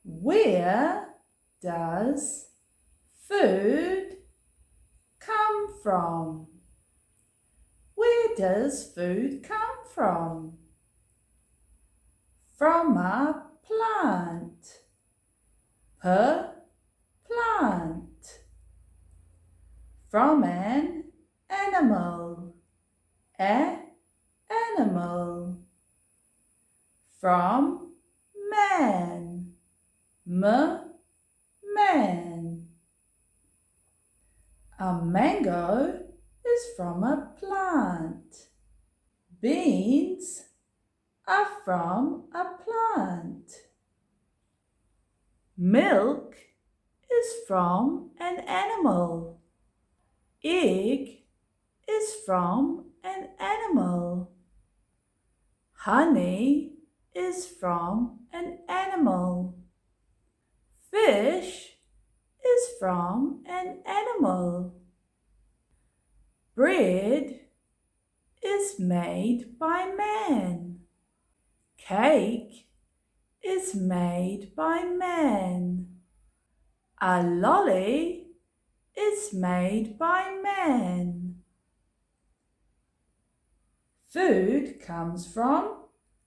Where does food come from? Where does food come from? From a plant. Plant. From an animal. Animal. From man. Man. A mango is from a plant. Beans are from a plant. Milk is from an animal. Egg is from an animal. Honey is from an animal. Fish is from an animal. Bread is made by man. Cake is made by man. A lolly is made by man. Food comes from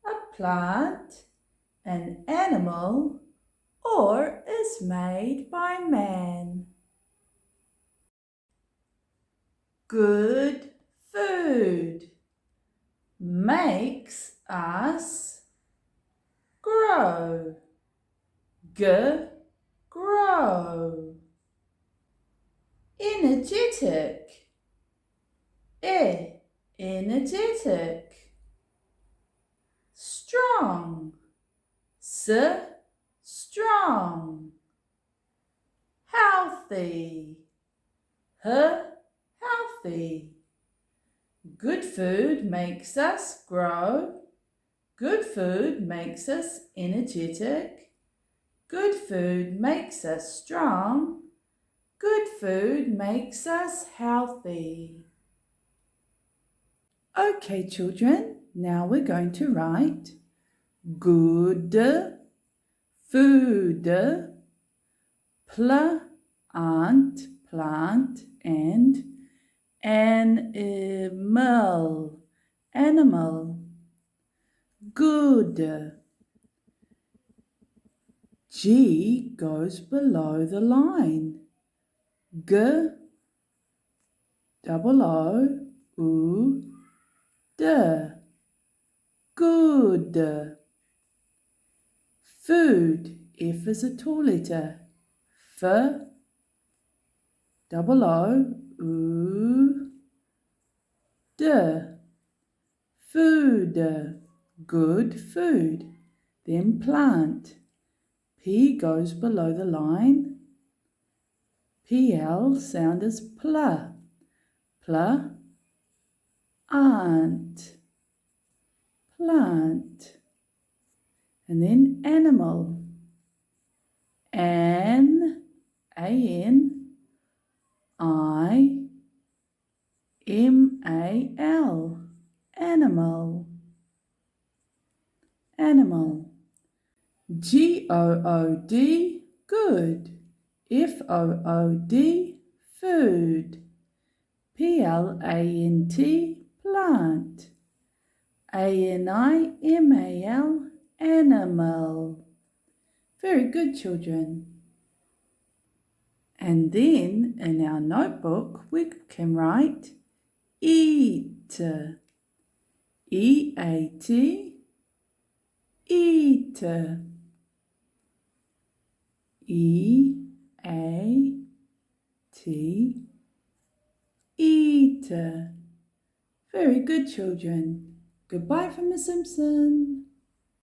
a plant, an animal, or is made by man. Good food makes us grow. Grow. Energetic. Energetic. Strong. Strong. Healthy. Healthy. Good food makes us grow. Good food makes us energetic. Good food makes us strong. Good food makes us healthy. Okay, children, now we're going to write good food, plant, and animal, good. G goes below the line. Double O, U, D. Good. Food, F is a tall letter. F, double O, U, D. Food. Good food. Then plant. P goes below the line. PL sound is pl. Plant. And then animal. An, A-N, I-M-A-L. Animal. G-O-O-D, good. F-O-O-D, food. P-L-A-N-T, plant. A-N-I-M-A-L, animal. Very good, children. And then in our notebook we can write eat. E-A-T, eat. E-A-T, eat. Very good, children. Goodbye from Miss Simpson.